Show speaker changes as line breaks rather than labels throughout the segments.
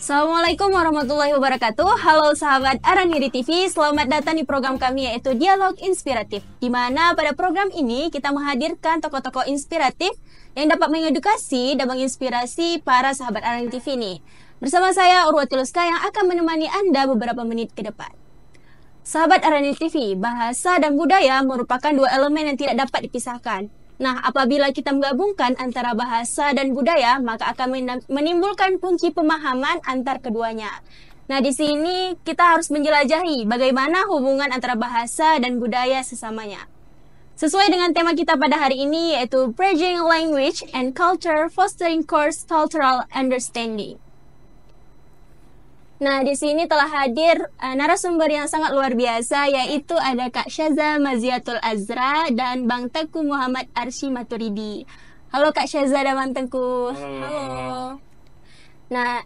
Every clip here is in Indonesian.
Assalamualaikum warahmatullahi wabarakatuh. Halo sahabat Araniri TV, selamat datang di program kami yaitu Dialog Inspiratif. Di mana pada program ini kita menghadirkan tokoh-tokoh inspiratif yang dapat mengedukasi dan menginspirasi para sahabat Araniri TV ini. Bersama saya Urwatiluska yang akan menemani Anda beberapa menit ke depan. Sahabat Araniri TV, bahasa dan budaya merupakan dua elemen yang tidak dapat dipisahkan. Nah, apabila kita menggabungkan antara bahasa dan budaya, maka akan menimbulkan kunci pemahaman antar keduanya. Nah, di sini kita harus menjelajahi bagaimana hubungan antara bahasa dan budaya sesamanya. Sesuai dengan tema kita pada hari ini, yaitu Bridging Language and Culture, Fostering Cross-Cultural Understanding. Nah, di sini telah hadir narasumber yang sangat luar biasa, yaitu ada Kak Syaza Maziatul Azra dan Bang Tengku Muhammad Arsy Maturidi. Halo Kak Syaza dan Bang Tengku. Halo. Nah,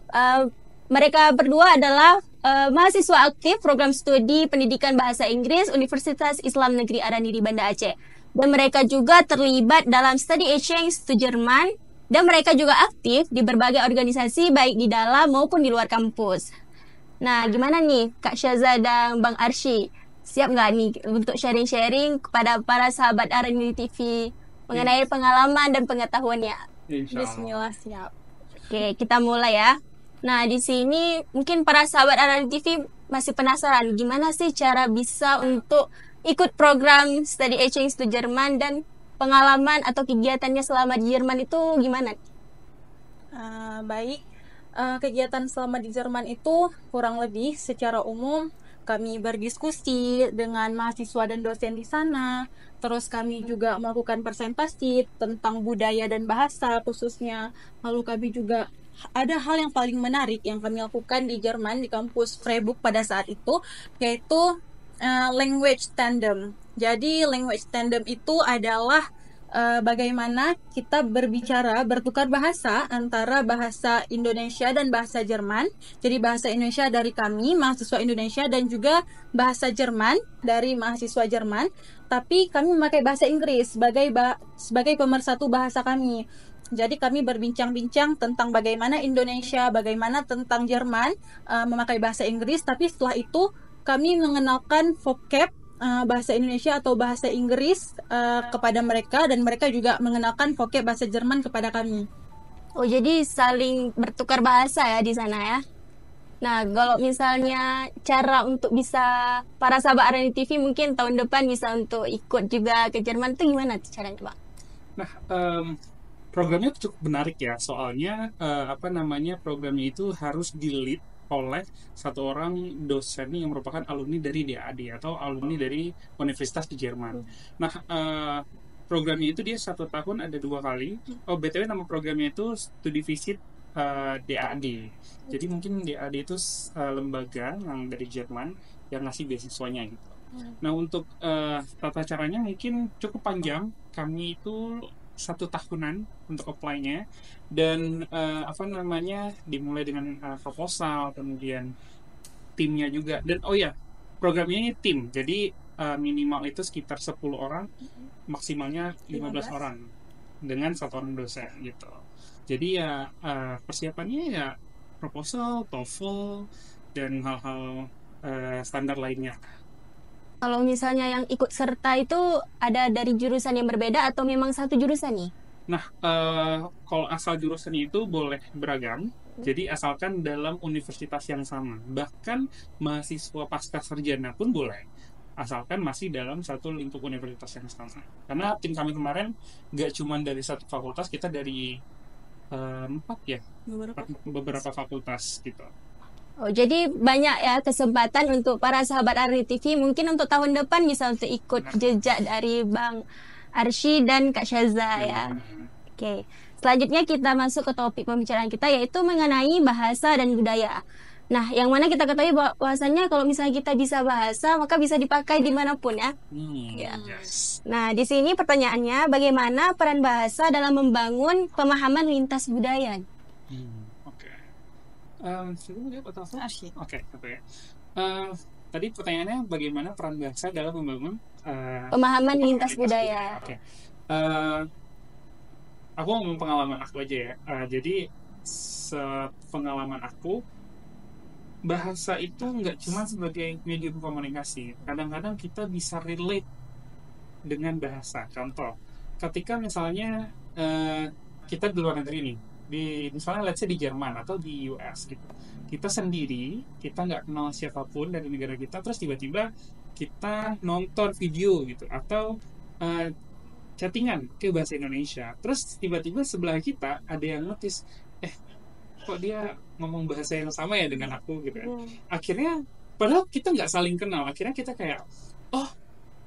mereka berdua adalah mahasiswa aktif program studi pendidikan bahasa Inggris Universitas Islam Negeri Araniri Banda Aceh. Dan mereka juga terlibat dalam study exchange to Jerman. Dan mereka juga aktif di berbagai organisasi baik di dalam maupun di luar kampus. Nah, gimana nih Kak Syaza dan Bang Arsy? Siap nggak nih untuk sharing-sharing kepada para sahabat Araniri TV mengenai pengalaman dan pengetahuannya?
Bismillah, siap.
Oke, kita mulai ya. Nah, di sini mungkin para sahabat Araniri TV masih penasaran gimana sih cara bisa untuk ikut program study exchange to Jerman dan pengalaman atau kegiatannya selama di Jerman itu gimana?
Baik, kegiatan selama di Jerman itu kurang lebih secara umum kami berdiskusi dengan mahasiswa dan dosen di sana. Terus kami juga melakukan presentasi tentang budaya dan bahasa khususnya. Lalu kami juga ada hal yang paling menarik yang kami lakukan di Jerman di kampus Freiburg pada saat itu, yaitu language tandem. Jadi language tandem itu adalah bagaimana kita bertukar bahasa antara bahasa Indonesia dan bahasa Jerman. Jadi bahasa Indonesia dari kami, mahasiswa Indonesia, dan juga bahasa Jerman dari mahasiswa Jerman. Tapi kami memakai bahasa Inggris sebagai pemersatu bahasa kami. Jadi kami berbincang-bincang tentang bagaimana Indonesia, bagaimana tentang Jerman memakai bahasa Inggris. Tapi setelah itu kami mengenalkan vocab bahasa Indonesia atau bahasa Inggris kepada mereka, dan mereka juga mengenalkan vocab bahasa Jerman kepada kami.
Oh, jadi saling bertukar bahasa ya di sana ya. Nah, kalau misalnya cara untuk bisa para sahabat Araniri TV mungkin tahun depan bisa untuk ikut juga ke Jerman itu gimana caranya, Bang?
Nah, programnya cukup menarik ya, soalnya programnya itu harus di-lead oleh satu orang dosen yang merupakan alumni dari DAD atau alumni dari Universitas di Jerman. Nah, programnya itu dia 1 tahun ada 2 kali. Oh, BTW nama programnya itu Studi Visit DAD. Jadi mungkin DAD itu lembaga yang dari Jerman yang ngasih beasiswanya gitu. Nah, untuk tata caranya mungkin cukup panjang. Kami itu 1 tahunan untuk apply-nya, dan dimulai dengan proposal, kemudian timnya juga, dan programnya ini tim, jadi minimal itu sekitar 10 orang, maksimalnya 15 orang dengan 1 orang dosen gitu. Jadi ya persiapannya ya proposal, TOEFL, dan hal-hal standar lainnya.
Kalau misalnya yang ikut serta itu ada dari jurusan yang berbeda atau memang satu jurusan nih?
Nah, kalau asal jurusan itu boleh beragam, jadi asalkan dalam universitas yang sama. Bahkan mahasiswa pasca sarjana pun boleh, asalkan masih dalam satu lingkup universitas yang sama. Karena tim kami kemarin nggak cuma dari satu fakultas, kita dari 4 ya, beberapa fakultas gitu.
Oh, jadi banyak ya kesempatan untuk para sahabat Araniri TV. Mungkin untuk tahun depan bisa untuk ikut jejak dari Bang Arsy dan Kak Syaza ya. Oke. Selanjutnya kita masuk ke topik pembicaraan kita, yaitu mengenai bahasa dan budaya. Nah, yang mana kita ketahui bahwasannya kalau misalnya kita bisa bahasa, maka bisa dipakai dimanapun ya.
Yes.
Nah, di sini pertanyaannya, bagaimana peran bahasa dalam membangun pemahaman lintas budaya?
Tadi pertanyaannya bagaimana peran bahasa dalam membangun
pemahaman lintas budaya.
Aku ngomong pengalaman aku aja ya. Jadi pengalaman aku bahasa itu nggak cuma sebagai medium komunikasi. Kadang-kadang kita bisa relate dengan bahasa. Contoh, ketika misalnya kita di luar negeri nih, di misalnya let's say di Jerman atau di US gitu, kita sendiri, kita nggak kenal siapapun dari negara kita, terus tiba-tiba kita nonton video gitu atau eh, chattingan ke bahasa Indonesia, terus tiba-tiba sebelah kita ada yang notice, eh kok dia ngomong bahasa yang sama ya dengan aku gitu kan. Akhirnya padahal kita nggak saling kenal, akhirnya kita kayak, oh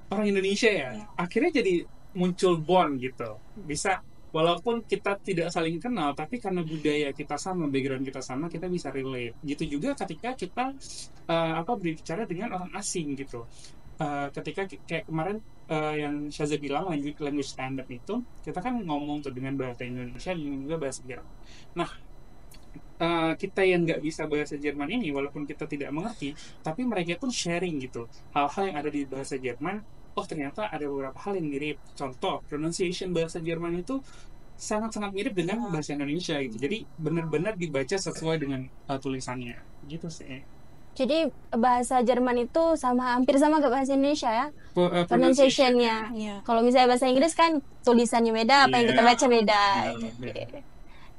orang Indonesia ya, akhirnya jadi muncul bond gitu. Bisa walaupun kita tidak saling kenal, tapi karena budaya kita sama, background kita sama, kita bisa relate. Gitu juga ketika kita berbicara dengan orang asing gitu. Ketika kayak kemarin yang Syaza bilang language standard itu, kita kan ngomong tuh dengan bahasa Indonesia dan juga bahasa Jerman. Nah, kita yang nggak bisa bahasa Jerman ini, walaupun kita tidak mengerti, tapi mereka pun sharing gitu hal-hal yang ada di bahasa Jerman. Oh ternyata ada beberapa hal yang mirip. Contoh, pronunciation bahasa Jerman itu sangat-sangat mirip dengan bahasa Indonesia gitu. Jadi benar-benar dibaca sesuai dengan tulisannya gitu sih.
Jadi bahasa Jerman itu sama, hampir sama ke bahasa Indonesia ya, pronunciation-nya.
Iya.
Kalau misalnya bahasa Inggris kan tulisannya beda, apa yang kita baca beda.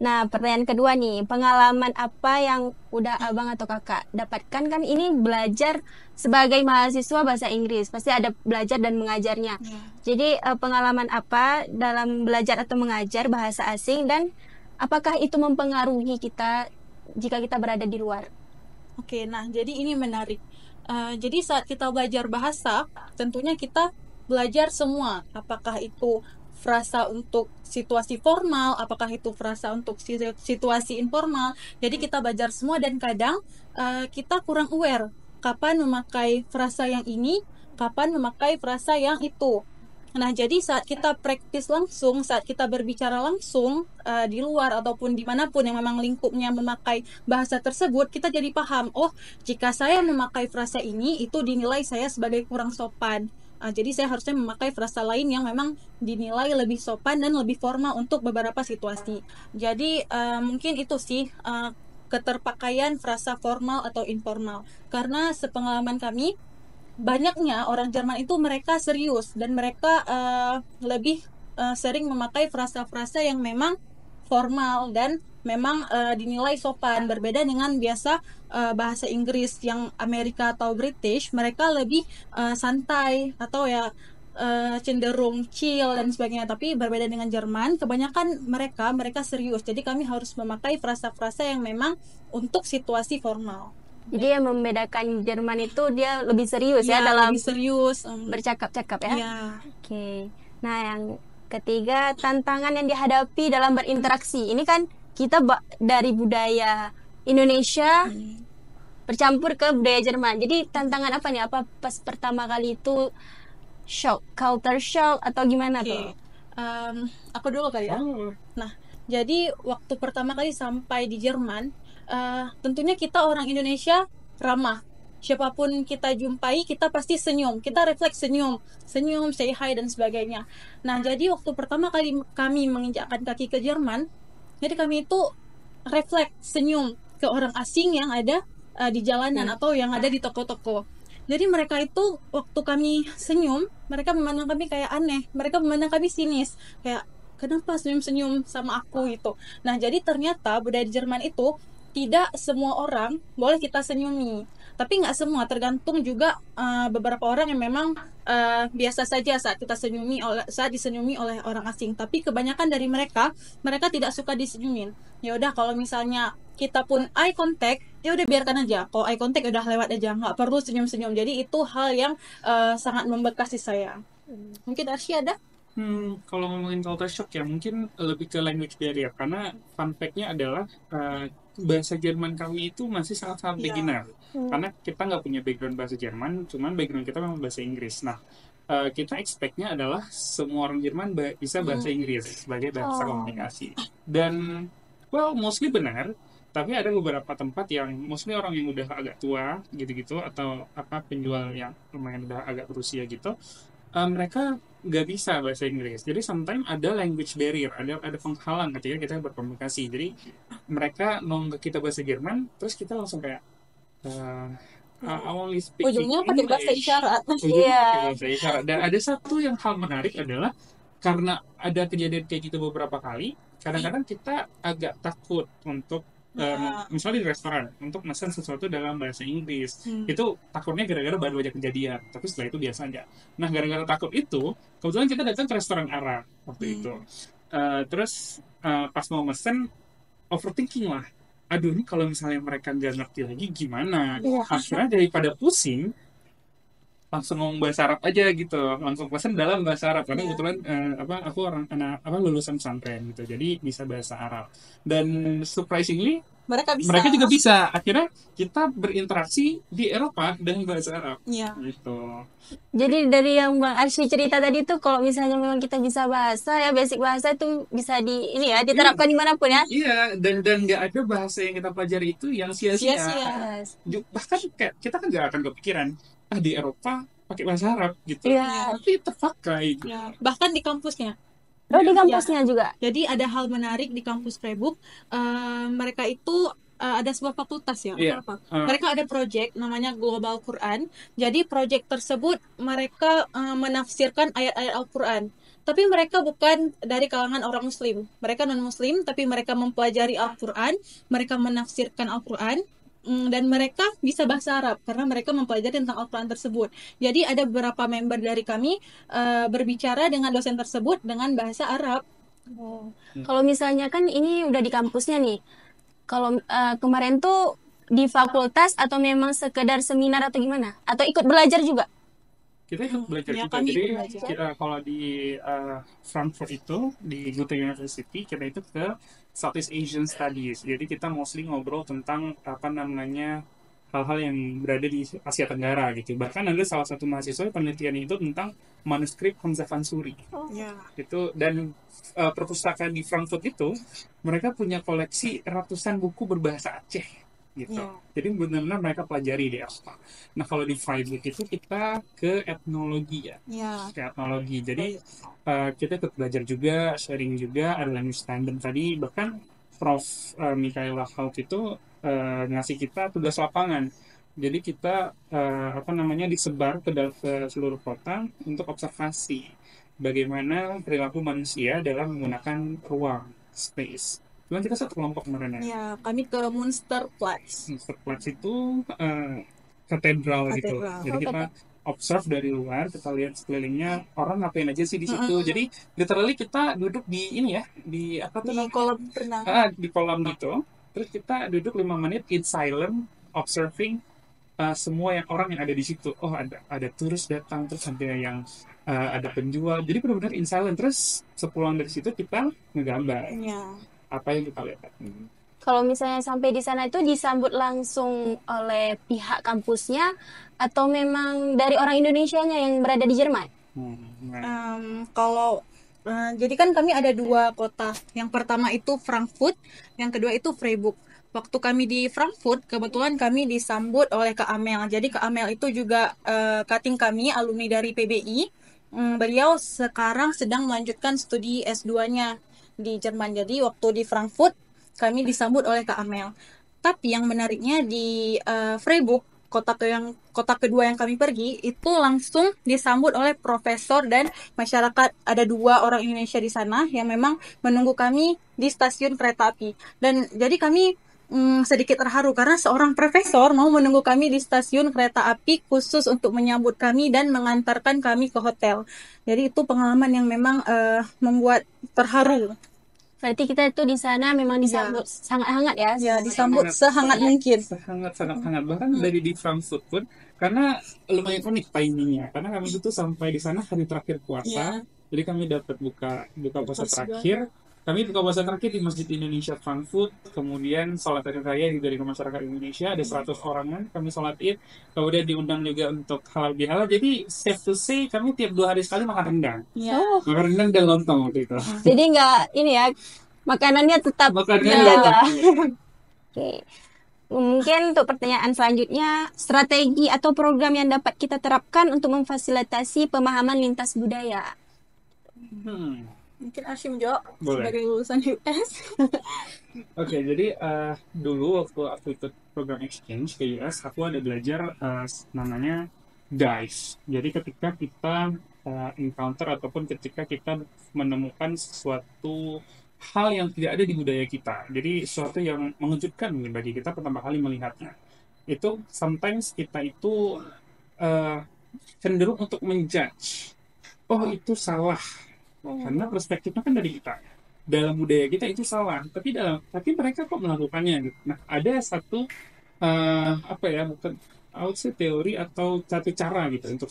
Nah, pertanyaan kedua nih, pengalaman apa yang udah abang atau kakak dapatkan? Kan ini belajar sebagai mahasiswa bahasa Inggris, pasti ada belajar dan mengajarnya. Jadi pengalaman apa dalam belajar atau mengajar bahasa asing, dan apakah itu mempengaruhi kita jika kita berada di luar?
Oke, nah jadi ini menarik. Jadi saat kita belajar bahasa, tentunya kita belajar semua. Apakah itu frasa untuk situasi formal, apakah itu frasa untuk situasi informal. Jadi kita belajar semua, dan kadang kita kurang aware kapan memakai frasa yang ini, kapan memakai frasa yang itu. Nah, jadi saat kita praktis langsung, saat kita berbicara langsung di luar ataupun dimanapun yang memang lingkupnya memakai bahasa tersebut, kita jadi paham, oh jika saya memakai frasa ini, itu dinilai saya sebagai kurang sopan. Jadi saya harusnya memakai frasa lain yang memang dinilai lebih sopan dan lebih formal untuk beberapa situasi. Jadi mungkin itu sih keterpakaian frasa formal atau informal. Karena sepengalaman kami, banyaknya orang Jerman itu mereka serius dan mereka lebih sering memakai frasa-frasa yang memang formal dan memang dinilai sopan, berbeda dengan biasa bahasa Inggris yang Amerika atau British, mereka lebih santai atau ya cenderung chill dan sebagainya. Tapi berbeda dengan Jerman, kebanyakan mereka serius, jadi kami harus memakai frasa-frasa yang memang untuk situasi formal.
Jadi yang membedakan Jerman itu dia lebih serius ya dalam
lebih serius
bercakap-cakap ya.
ya.
Oke. Nah, yang ketiga, tantangan yang dihadapi dalam berinteraksi. Ini kan kita dari budaya Indonesia bercampur ke budaya Jerman. Jadi tantangan apa nih? Apa pas pertama kali itu shock, culture shock atau gimana tuh?
Aku dulu kali ya. Nah, jadi waktu pertama kali sampai di Jerman, tentunya kita orang Indonesia ramah. Siapapun kita jumpai, kita pasti senyum. Kita refleks senyum, say hi dan sebagainya. Nah, jadi waktu pertama kali kami menginjakkan kaki ke Jerman, jadi kami itu refleks senyum ke orang asing yang ada di jalanan atau yang ada di toko-toko. Jadi mereka itu waktu kami senyum, mereka memandang kami kayak aneh. Mereka memandang kami sinis, kayak kenapa senyum-senyum sama aku gitu. Nah, jadi ternyata budaya di Jerman itu tidak semua orang boleh kita senyumi, tapi nggak semua, tergantung juga beberapa orang yang memang biasa saja saat disenyumi oleh orang asing. Tapi kebanyakan dari mereka tidak suka disenyumin. Ya udah, kalau misalnya kita pun eye contact, ya udah biarkan aja. Kalau eye contact udah lewat aja, nggak perlu senyum-senyum. Jadi itu hal yang sangat membekas di saya. Mungkin Arsy ada?
Kalau ngomongin culture shock ya mungkin lebih ke language barrier, karena fun fact-nya adalah bahasa Jerman kami itu masih sangat-sangat beginner. Karena kita nggak punya background bahasa Jerman, cuman background kita memang bahasa Inggris. Nah, kita expect-nya adalah semua orang Jerman bisa bahasa Inggris sebagai bahasa komunikasi. Dan mostly benar, tapi ada beberapa tempat yang mostly orang yang udah agak tua gitu-gitu, atau penjual yang lumayan udah agak berusia gitu, mereka nggak bisa bahasa Inggris. Jadi sometimes ada language barrier, ada penghalang ketika kita berkomunikasi. Jadi mereka nongol kita bahasa Jerman, terus kita langsung kayak, uh, I only speak
Ujungnya pakai bahasa
English.
isyarat.
Ujungnya
Iya.
pakai bahasa isyarat. Dan ada satu yang hal menarik adalah karena ada kejadian kayak gitu beberapa kali, kadang-kadang kita agak takut untuk
Ya.
misalnya di restoran untuk pesan sesuatu dalam bahasa Inggris.
Hmm.
Itu takutnya gara-gara baru aja kejadian, tapi setelah itu biasa aja. Nah, gara-gara takut itu, kebetulan kita datang ke restoran Arab waktu itu. Terus pas mau mesen, overthinking lah. Aduh, ini kalau misalnya mereka nggak ngerti lagi gimana?
Iya.
Akhirnya daripada pusing, langsung ngomong bahasa Arab aja gitu, langsung pesen dalam bahasa Arab karena kebetulan aku orang anak lulusan pesantren gitu, jadi bisa bahasa Arab. Dan surprisingly
Mereka bisa.
mereka juga bisa. Akhirnya kita berinteraksi di Eropa dengan bahasa Arab
Iya.
gitu.
Jadi dari yang Bang Arsy cerita tadi tuh, kalau misalnya memang kita bisa bahasa ya, basic bahasa itu bisa diterapkan dimanapun ya.
Iya, dan nggak ada bahasa yang kita pelajari itu yang sia-sia.
Sia-sia.
Bahkan kayak kita kan nggak akan kepikiran di Eropa pakai bahasa Arab gitu.
Iya.
Tapi terpakai.
Ya. Bahkan di kampusnya.
Oh, di kampusnya juga.
Jadi ada hal menarik di kampus Freiburg. Mereka itu ada sebuah fakultas ya.
Iya.
Apa? Mereka ada project namanya Global Quran. Jadi project tersebut mereka menafsirkan ayat-ayat Al-Quran. Tapi mereka bukan dari kalangan orang Muslim. Mereka non-Muslim, tapi mereka mempelajari Al-Quran. Mereka menafsirkan Al-Quran. Dan mereka bisa bahasa Arab karena mereka mempelajari tentang Al-Quran tersebut. Jadi ada beberapa member dari kami berbicara dengan dosen tersebut dengan bahasa Arab.
Kalau misalnya kan ini udah di kampusnya nih. Kalau kemarin tuh di fakultas atau memang sekedar seminar atau gimana? Atau ikut belajar juga?
Kita ikut belajar
Ya,
juga.
kami
Jadi
ikut belajar.
kita kalau di Frankfurt itu di Goethe University kita itu ke Southeast Asian Studies. Jadi kita mostly ngobrol tentang hal-hal yang berada di Asia Tenggara gitu. Bahkan ada salah satu mahasiswa penelitian itu tentang manuskrip Hamzah Fansuri.
Ya.
Itu dan perpustakaan di Frankfurt itu mereka punya koleksi ratusan buku berbahasa Aceh gitu.
Ya.
Jadi benar-benar mereka pelajari di Eropa. Nah, kalau di Freiburg itu kita ke etnologi ya.
Ya.
Ke etnologi. Jadi kita ikut belajar juga, sharing juga, ada language standard tadi. Bahkan Prof. Michaela Haut itu ngasih kita tugas lapangan. Jadi kita disebar ke seluruh kota untuk observasi bagaimana perilaku manusia dalam menggunakan ruang, space. Cuman kita satu kelompok kemarin ya.
Ya, kami ke Münsterplatz.
Münsterplatz itu katedral gitu.
Katedral.
Jadi kita observe dari luar, kita lihat sekelilingnya orang ngapain aja sih di situ. Jadi literally kita duduk di ini ya, di apa tuh
Di
namanya?
kolam renang.
Di kolam gitu. Terus kita duduk 5 menit in silent observing semua orang yang ada di situ. Oh, ada turis datang, terus ada yang ada penjual. Jadi benar-benar in silent. Terus sepulang dari situ kita ngegambar
Ya.
apa yang kita lihat.
Kalau misalnya sampai di sana itu disambut langsung oleh pihak kampusnya atau memang dari orang Indonesianya yang berada di Jerman?
Jadi kan kami ada 2 kota. Yang pertama itu Frankfurt, yang kedua itu Freiburg. Waktu kami di Frankfurt, kebetulan kami disambut oleh Kak Amel. Jadi Kak Amel itu juga cutting kami, alumni dari PBI. Beliau sekarang sedang melanjutkan studi S2-nya di Jerman. Jadi waktu di Frankfurt, kami disambut oleh Kak Amel. Tapi yang menariknya di Freiburg, kota kedua yang kami pergi, itu langsung disambut oleh profesor dan masyarakat. Ada 2 orang Indonesia di sana yang memang menunggu kami di stasiun kereta api. Dan jadi kami sedikit terharu karena seorang profesor mau menunggu kami di stasiun kereta api khusus untuk menyambut kami dan mengantarkan kami ke hotel. Jadi itu pengalaman yang memang membuat terharu.
Berarti kita itu di sana memang disambut sangat hangat ya?
Ya, disambut sehangat mungkin.
Sangat hangat. Bahkan dari di Frankfurt pun, karena lumayan unik timingnya. Karena kami itu sampai di sana hari terakhir puasa. Jadi kami dapat buka puasa terakhir. Kami buka puasa terakhir di Masjid Indonesia Frankfurt. Kemudian sholat Hari Raya dari masyarakat Indonesia. Ada 100 orangan. Kami sholat Id. Kemudian diundang juga untuk halal bihalal. Jadi safe to say kami tiap 2 hari sekali makan rendang.
Ya.
Makan rendang dan lontong waktu itu.
Jadi nggak ini ya, makanannya tetap
Makanannya
dijaga. Oke. Mungkin untuk pertanyaan selanjutnya, strategi atau program yang dapat kita terapkan untuk memfasilitasi pemahaman lintas budaya.
Mungkin Arsy menjawab
Boleh.
sebagai lulusan US.
Oke, jadi dulu waktu aku ikut program exchange ke US, aku ada belajar namanya DIVE. Jadi ketika kita encounter ataupun ketika kita menemukan sesuatu hal yang tidak ada di budaya kita, jadi sesuatu yang mengejutkan mungkin bagi kita pertama kali melihatnya, itu sometimes kita itu eh, cenderung untuk menjudge, oh itu salah, karena perspektifnya kan dari kita, dalam budaya kita itu salah, tapi mereka kok melakukannya gitu. Nah, ada satu apa ya, bukan I would say teori atau satu cara gitu untuk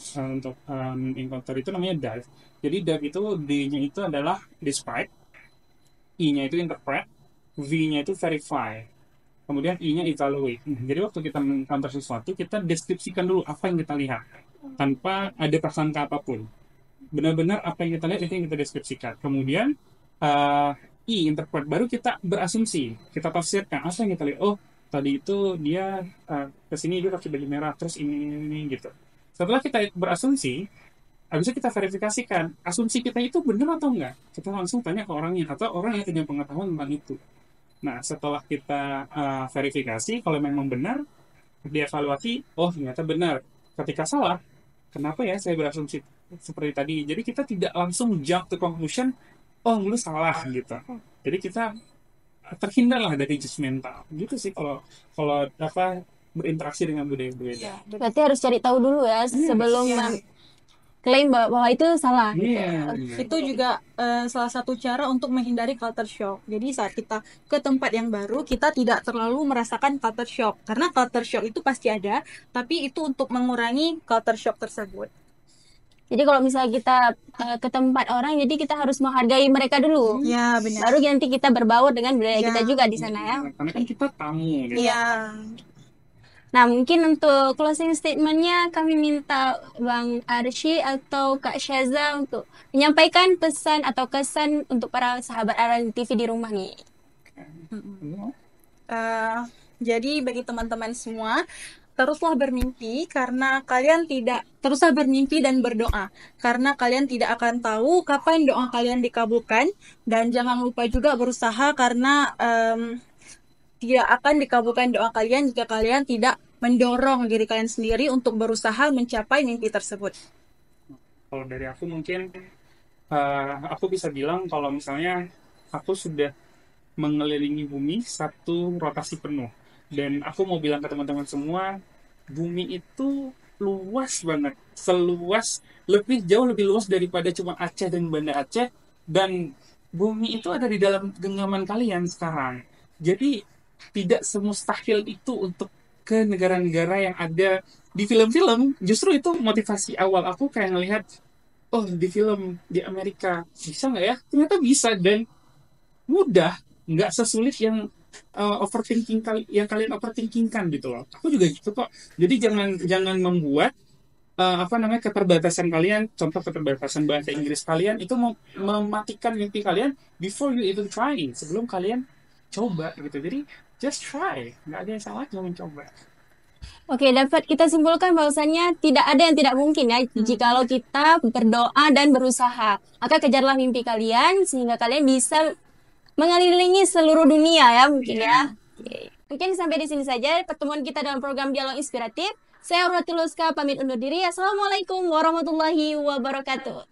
encounter itu namanya dive. Jadi dive itu D-nya itu adalah describe, I-nya itu interpret, V-nya itu verify, kemudian I-nya evaluate. Jadi waktu kita encounter sesuatu, kita deskripsikan dulu apa yang kita lihat tanpa ada prasangka apapun. Benar-benar apa yang kita lihat itu yang kita deskripsikan. Kemudian I interpret, baru kita berasumsi, kita tafsirkan apa yang kita lihat. Oh, tadi itu dia kesini dia pakai baju merah, terus ini gitu. Setelah kita berasumsi, habis itu kita verifikasikan asumsi kita itu benar atau enggak. Kita langsung tanya ke orangnya atau orang yang punya pengetahuan tentang itu. Nah, setelah kita verifikasi, kalau memang benar, dievaluasi, oh ternyata benar. Ketika salah, kenapa ya saya berasumsi seperti tadi? Jadi kita tidak langsung jump to conclusion, oh lu salah gitu. Jadi kita terhindarlah dari judgmental. Gitu sih kalau kalau apa berinteraksi dengan budaya berbeda.
Berarti harus cari tahu dulu ya sebelum klaim bahwa itu salah gitu.
Iya.
Itu juga salah satu cara untuk menghindari culture shock. Jadi saat kita ke tempat yang baru, kita tidak terlalu merasakan culture shock. Karena culture shock itu pasti ada, tapi itu untuk mengurangi culture shock tersebut.
Jadi kalau misalnya kita ke tempat orang, jadi kita harus menghargai mereka dulu.
Ya, benar.
Baru nanti kita berbaur dengan budaya
Ya.
kita juga di sana ya.
Karena kan kita tamu gitu.
Iya.
Nah, mungkin untuk closing statementnya kami minta Bang Arsy atau Kak Syaza untuk menyampaikan pesan atau kesan untuk para sahabat Aran TV di rumah nih.
Jadi bagi teman-teman semua, teruslah bermimpi teruslah bermimpi dan berdoa karena kalian tidak akan tahu kapan doa kalian dikabulkan, dan jangan lupa juga berusaha karena tidak akan dikabulkan doa kalian jika kalian tidak mendorong diri kalian sendiri untuk berusaha mencapai mimpi tersebut.
Kalau dari aku mungkin aku bisa bilang kalau misalnya aku sudah mengelilingi bumi satu rotasi penuh, dan aku mau bilang ke teman-teman semua, bumi itu luas banget, jauh lebih luas daripada cuma Aceh dan Banda Aceh, dan bumi itu ada di dalam genggaman kalian sekarang. Jadi tidak semustahil itu untuk ke negara-negara yang ada di film-film. Justru itu motivasi awal aku kayak ngelihat, oh di film di Amerika bisa nggak ya? Ternyata bisa, dan mudah, nggak sesulit yang yang kalian overthinkingkan gitu loh. Aku juga gitu kok. Jadi jangan membuat keterbatasan kalian, contoh keterbatasan bahasa Inggris kalian itu mematikan mimpi kalian before you even trying, sebelum kalian coba gitu. Jadi just try, nggak ada yang salah cuma mencoba.
Oke, dapat kita simpulkan bahwasannya tidak ada yang tidak mungkin ya jikalau kita berdoa dan berusaha. Maka kejarlah mimpi kalian sehingga kalian bisa mengelilingi seluruh dunia ya mungkin ya. Oke. Mungkin sampai di sini saja pertemuan kita dalam program Dialog Inspiratif. Saya Urwati Luska pamit undur diri. Assalamualaikum warahmatullahi wabarakatuh.